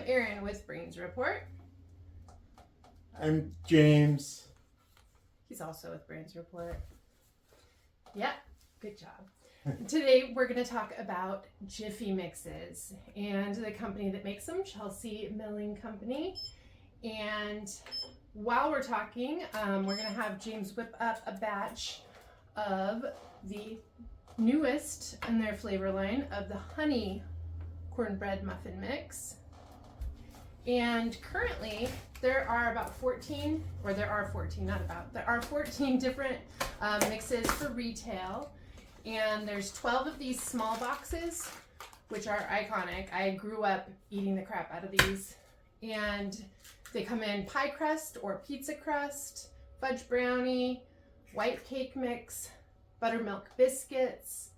I'm Erin with Brains Report. I'm James. He's also with Brains Report. Yeah, good job. Today we're going to talk about Jiffy Mixes and the company that makes them, Chelsea Milling Company. And while we're talking, we're going to have James whip up a batch of the newest in their flavor line of the honey cornbread muffin mix. And currently there are 14 different mixes for retail, and there's 12 of these small boxes, which are iconic. I grew up eating the crap out of these, and they come in pie crust or pizza crust, fudge brownie, white cake mix, buttermilk biscuits,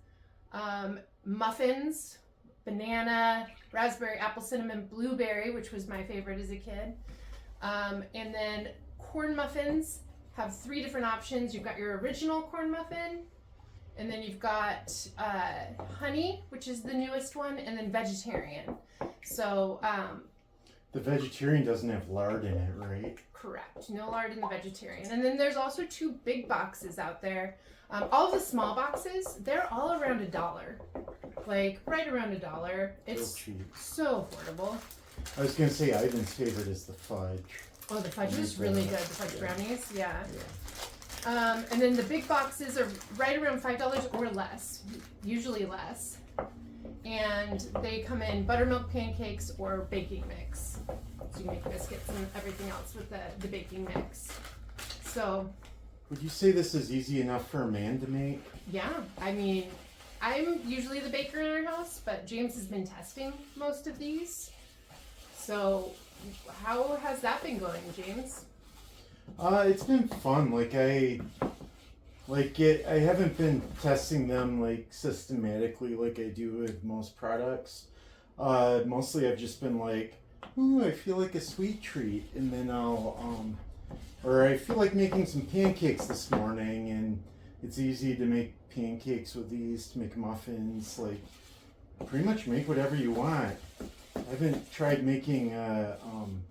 muffins, banana, raspberry, apple, cinnamon, blueberry, which was my favorite as a kid. And then corn muffins have 3 different options. You've got your original corn muffin, and then you've got honey, which is the newest one, and then vegetarian. So the vegetarian doesn't have lard in it, right? Correct. No lard in the vegetarian. And then there's also 2 big boxes out there. All of the small boxes, they're all around $1. Like right around $1. It's cheap. So affordable. I was gonna say Ivan's favorite is the fudge. Oh, the fudge is really good. The fudge brownies, yeah. And then the big boxes are right around $5 or less, usually less. And they come in buttermilk pancakes or baking mix. So you make biscuits and everything else with the baking mix. So. Would you say this is easy enough for a man to make? Yeah, I mean, I'm usually the baker in our house, but James has been testing most of these. So how has that been going, James? It's been fun. I haven't been testing them like systematically like I do with most products. Mostly I've just been like, ooh, I feel like a sweet treat, and then or I feel like making some pancakes this morning, and it's easy to make pancakes with these, to make muffins, like pretty much make whatever you want. I haven't tried making an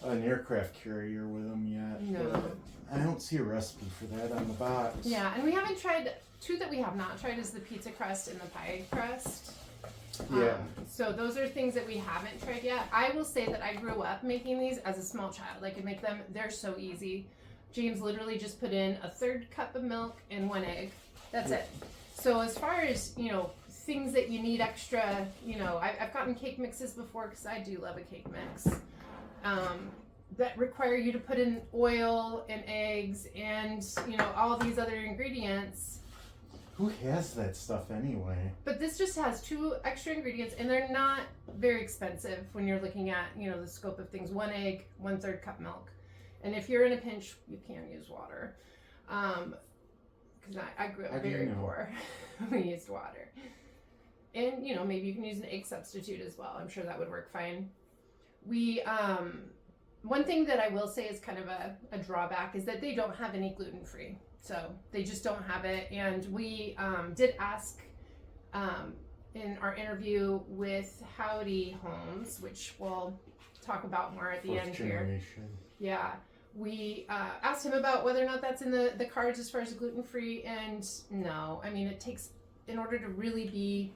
aircraft carrier with them yet. No. I don't see a recipe for that on the box. Yeah, and we haven't tried, 2 that we have not tried is the pizza crust and the pie crust. Yeah. So those are things that we haven't tried yet. I will say that I grew up making these as a small child. I could make them. They're so easy. James literally just put in a 1/3 cup of milk and 1 egg. That's it. So as far as, things that you need extra, I've gotten cake mixes before because I do love a cake mix. That require you to put in oil and eggs and, all these other ingredients. Who has that stuff anyway? But this just has 2 extra ingredients, and they're not very expensive when you're looking at, the scope of things. 1 egg, 1/3 cup milk. And if you're in a pinch, you can use water. Because I grew up very poor. We used water. And, maybe you can use an egg substitute as well. I'm sure that would work fine. We, one thing that I will say is kind of a drawback is that they don't have any gluten-free. So they just don't have it. And we did ask in our interview with Howdy Holmes, which we'll talk about more at the end here. Yeah. We asked him about whether or not that's in the cards as far as gluten-free, and no. I mean, it takes, in order to really be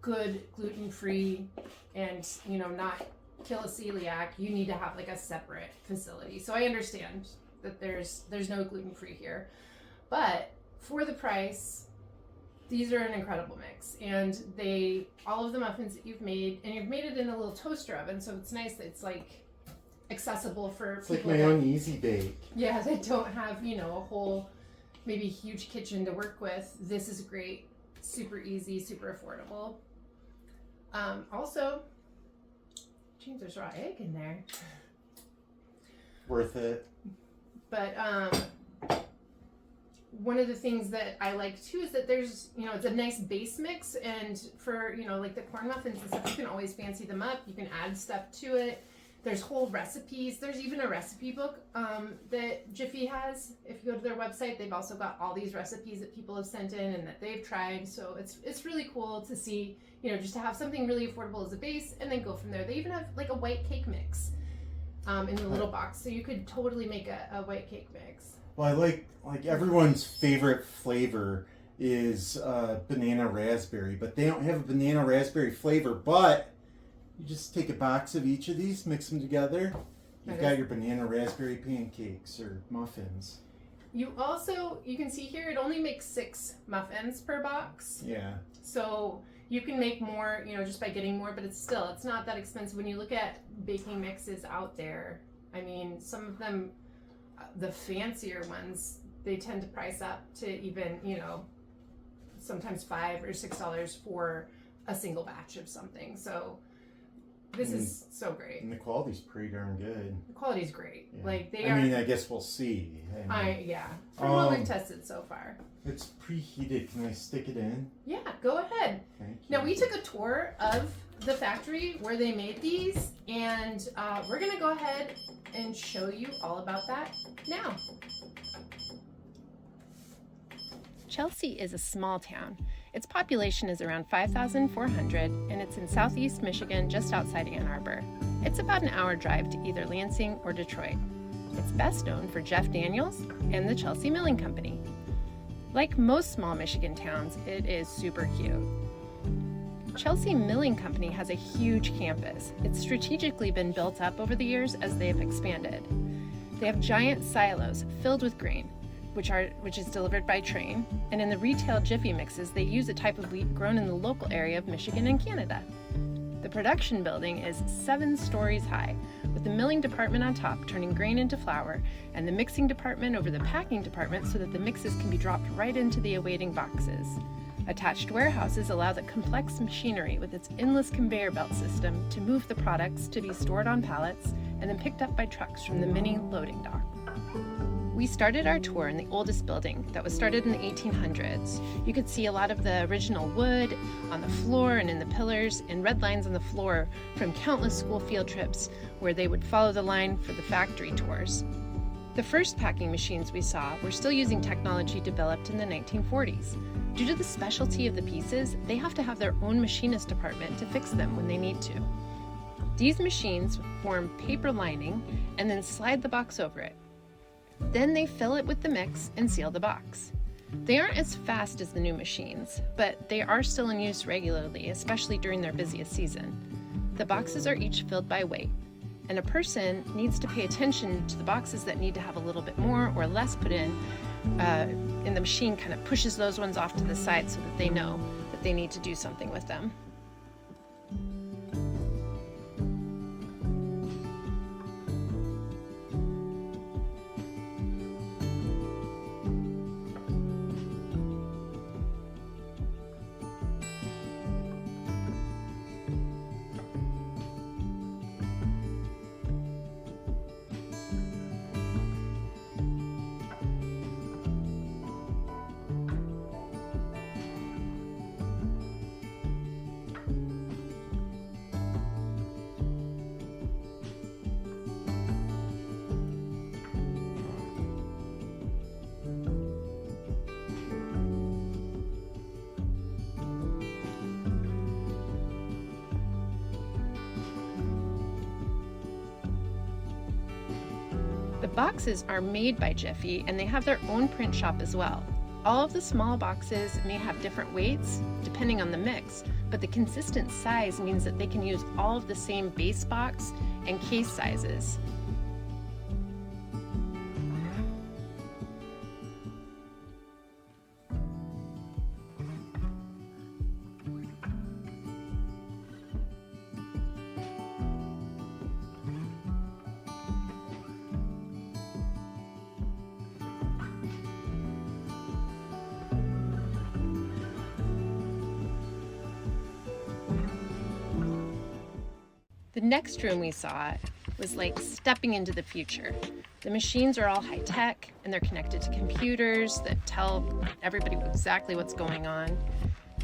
good gluten-free and, not kill a celiac, you need to have like a separate facility. So I understand that there's no gluten-free here. But for the price, these are an incredible mix. And all of the muffins that you've made, and you've made it in a little toaster oven, so it's nice that it's like accessible for it's people. It's like my own easy bake. Yeah, that don't have, a whole, maybe huge kitchen to work with. This is great. Super easy, super affordable. Also, James, there's raw egg in there. Worth it. But one of the things that I like too is that there's, it's a nice base mix, and for, like the corn muffins and stuff, you can always fancy them up. You can add stuff to it. There's whole recipes. There's even a recipe book that Jiffy has. If you go to their website, they've also got all these recipes that people have sent in and that they've tried. So it's really cool to see, you know, just to have something really affordable as a base and then go from there. They even have like a white cake mix in the little box. So you could totally make a white cake mix. Well, I like everyone's favorite flavor is banana raspberry, but they don't have a banana raspberry flavor, but you just take a box of each of these, mix them together. You've got your banana raspberry pancakes or muffins. You can see here, it only makes 6 muffins per box. Yeah. So you can make more, you know, just by getting more, but it's not that expensive. When you look at baking mixes out there, I mean, some of them, the fancier ones, they tend to price up to even, you know, sometimes $5 or $6 for a single batch of something. So this is so great. And the quality's pretty darn good. The quality's great. Yeah. Like I mean, I guess we'll see. From what we've tested so far. It's preheated. Can I stick it in? Yeah, go ahead. Thank you. Now we took a tour of the factory where they made these, and we're gonna go ahead and show you all about that now. Chelsea is a small town. Its population is around 5,400, and it's in southeast Michigan, just outside Ann Arbor. It's about an hour drive to either Lansing or Detroit. It's best known for Jeff Daniels and the Chelsea Milling Company. Like most small Michigan towns, it is super cute. Chelsea Milling Company has a huge campus. It's strategically been built up over the years as they have expanded. They have giant silos filled with grain, which is delivered by train, and in the retail Jiffy Mixes, they use a type of wheat grown in the local area of Michigan and Canada. The production building is 7 stories high, with the milling department on top turning grain into flour, and the mixing department over the packing department so that the mixes can be dropped right into the awaiting boxes. Attached warehouses allow the complex machinery with its endless conveyor belt system to move the products to be stored on pallets and then picked up by trucks from the mini loading dock. We started our tour in the oldest building that was started in the 1800s. You could see a lot of the original wood on the floor and in the pillars, and red lines on the floor from countless school field trips where they would follow the line for the factory tours. The first packing machines we saw were still using technology developed in the 1940s. Due to the specialty of the pieces, they have to have their own machinist department to fix them when they need to. These machines form paper lining and then slide the box over it. Then they fill it with the mix and seal the box. They aren't as fast as the new machines, but they are still in use regularly, especially during their busiest season. The boxes are each filled by weight, and a person needs to pay attention to the boxes that need to have a little bit more or less put in, and the machine kind of pushes those ones off to the side so that they know that they need to do something with them. The boxes are made by Jiffy, and they have their own print shop as well. All of the small boxes may have different weights depending on the mix, but the consistent size means that they can use all of the same base box and case sizes. The next room we saw was like stepping into the future. The machines are all high tech and they're connected to computers that tell everybody exactly what's going on.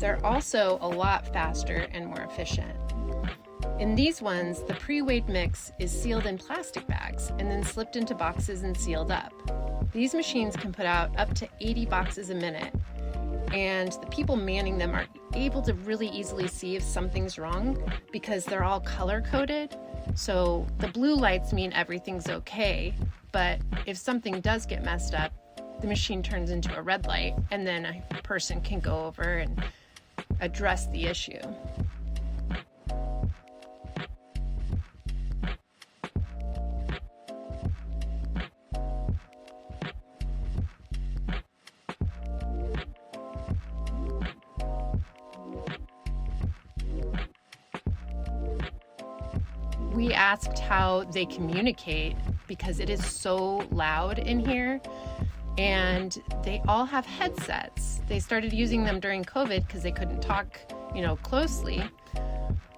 They're also a lot faster and more efficient. In these ones, the pre-weighed mix is sealed in plastic bags and then slipped into boxes and sealed up. These machines can put out up to 80 boxes a minute, and the people manning them are able to really easily see if something's wrong because they're all color-coded. So the blue lights mean everything's okay, but if something does get messed up, the machine turns into a red light, and then a person can go over and address the issue. We asked how they communicate because it is so loud in here, and they all have headsets. They started using them during COVID because they couldn't talk, closely.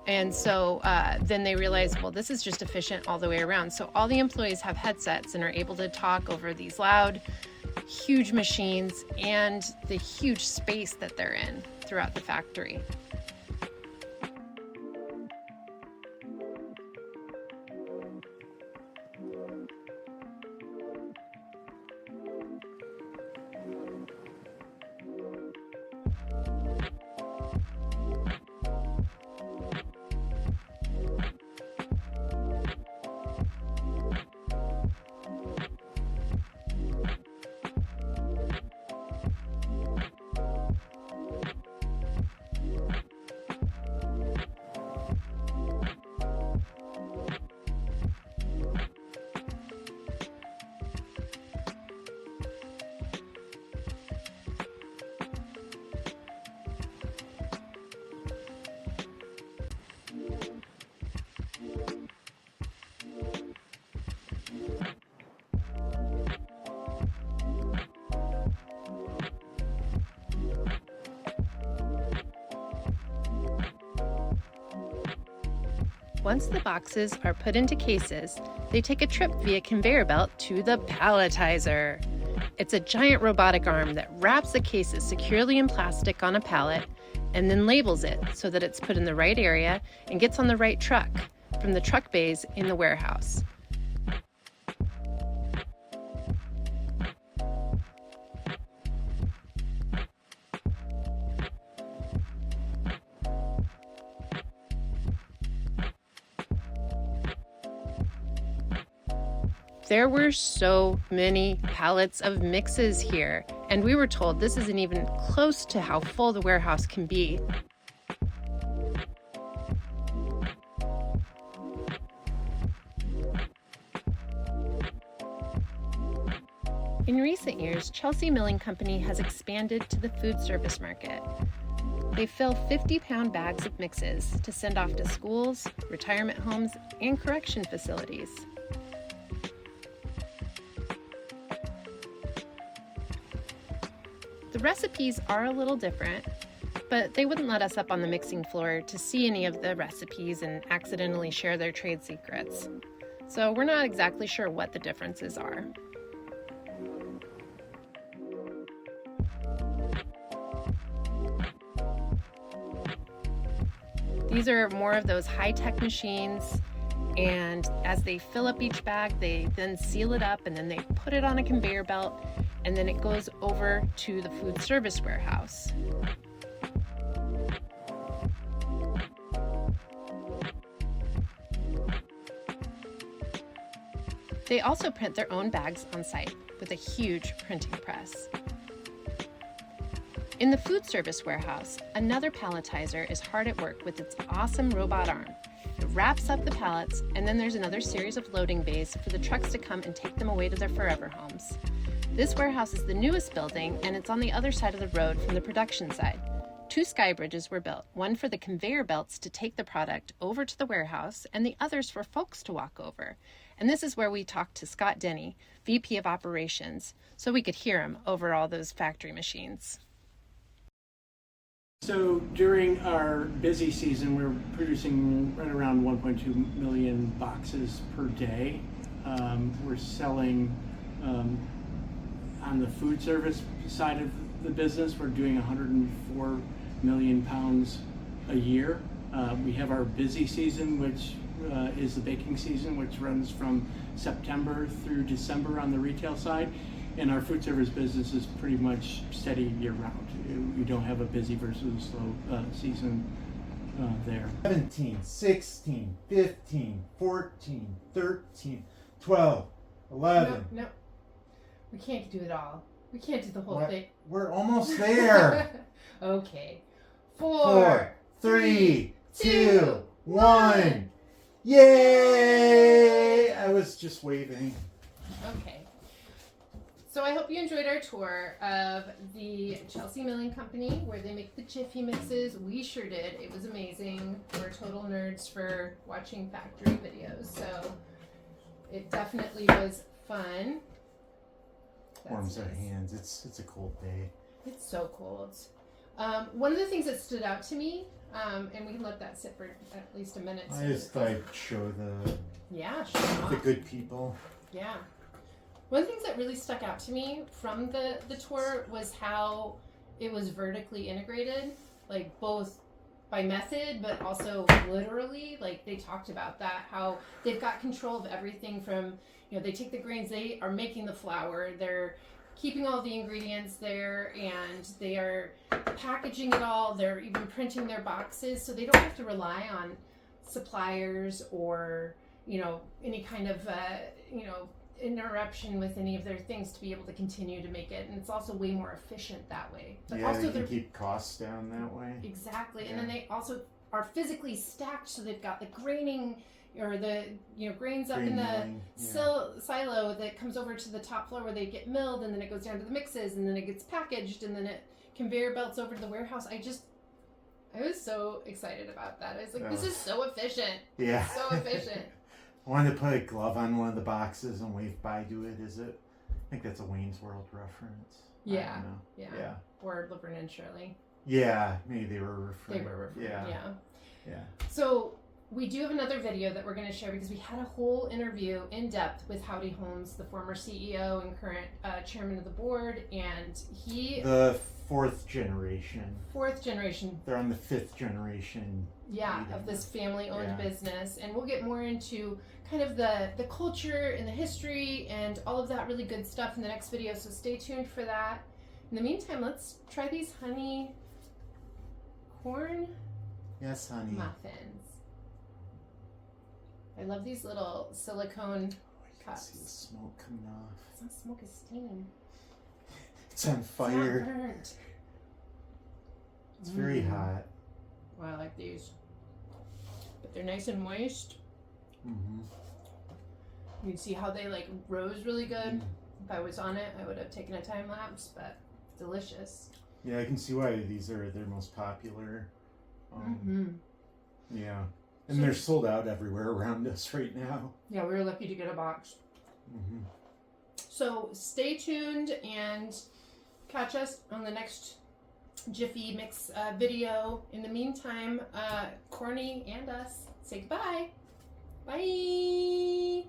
And so then they realized, well, this is just efficient all the way around. So all the employees have headsets and are able to talk over these loud, huge machines and the huge space that they're in throughout the factory. Once the boxes are put into cases, they take a trip via conveyor belt to the palletizer. It's a giant robotic arm that wraps the cases securely in plastic on a pallet and then labels it so that it's put in the right area and gets on the right truck from the truck bays in the warehouse. There were so many pallets of mixes here, and we were told this isn't even close to how full the warehouse can be. In recent years, Chelsea Milling Company has expanded to the food service market. They fill 50-pound bags of mixes to send off to schools, retirement homes, and correction facilities. The recipes are a little different, but they wouldn't let us up on the mixing floor to see any of the recipes and accidentally share their trade secrets. So we're not exactly sure what the differences are. These are more of those high-tech machines, and as they fill up each bag, they then seal it up and then they put it on a conveyor belt, and then it goes over to the food service warehouse. They also print their own bags on site with a huge printing press. In the food service warehouse, another palletizer is hard at work with its awesome robot arm. It wraps up the pallets, and then there's another series of loading bays for the trucks to come and take them away to their forever homes. This warehouse is the newest building, and it's on the other side of the road from the production side. 2 sky bridges were built, one for the conveyor belts to take the product over to the warehouse, and the others for folks to walk over. And this is where we talked to Scott Denny, VP of Operations, so we could hear him over all those factory machines. So during our busy season, we're producing right around 1.2 million boxes per day. We're selling on the food service side of the business, we're doing 104 million pounds a year. We have our busy season, which is the baking season, which runs from September through December on the retail side. And our food service business is pretty much steady year round. You don't have a busy versus slow season there. 17, 16, 15, 14, 13, 12, 11. No. We can't do it all. We can't do the whole What? thing. We're almost there. Okay. 4, 3, 2, 1. Yay! I was just waving. Okay. So I hope you enjoyed our tour of the Chelsea Milling Company, where they make the Jiffy Mixes. We sure did. It was amazing. We're total nerds for watching factory videos, so it definitely was fun. Warms our nice. hands. It's a cold day. It's so cold. One of the things that stood out to me, and we can let that sit for at least a minute. I just thought I'd show the Sure. good people. Yeah. One of the things that really stuck out to me from the tour was how it was vertically integrated, like both by method, but also literally. Like they talked about that, how they've got control of everything from, they take the grains, they are making the flour, they're keeping all the ingredients there, and they are packaging it all. They're even printing their boxes, so they don't have to rely on suppliers or, any kind of, interruption with any of their things to be able to continue to make it. And it's also way more efficient that way. But Yeah, also they can keep costs down that way. Exactly. Yeah. And then they also are physically stacked, so they've got the graining or the grains up in the milling, silo that comes over to the top floor where they get milled, and then it goes down to the mixes, and then it gets packaged, and then it conveyor belts over to the warehouse. I was so excited about that. I was like, this is so efficient. Yeah. So efficient. I wanted to put a glove on one of the boxes and wave bye to it. Is it? I think that's a Wayne's World reference. Yeah. I don't know. Yeah. Or Laverne and Shirley. Yeah. Maybe they were referring. Yeah. Yeah. So we do have another video that we're going to share because we had a whole interview in depth with Howdy Holmes, the former CEO and current chairman of the board, and the fourth generation. They're on the fifth generation. Of this family-owned business, and we'll get more into kind of the culture and the history and all of that really good stuff in the next video, so stay tuned for that. In the meantime, let's try these honey corn muffins. I love these little silicone cups. I can see the smoke coming off. It's not smoke, it's steam. It's on fire. It's not burnt. It's very hot. Well, I like these. But they're nice and moist. Mm-hmm. You can see how they rose really good. If I was on it, I would have taken a time lapse, but it's delicious. Yeah, I can see why these are their most popular. Yeah. And they're sold out everywhere around us right now. Yeah, we were lucky to get a box. Mm-hmm. So stay tuned and catch us on the next Jiffy Mix video. In the meantime, Corny and us say goodbye. Bye.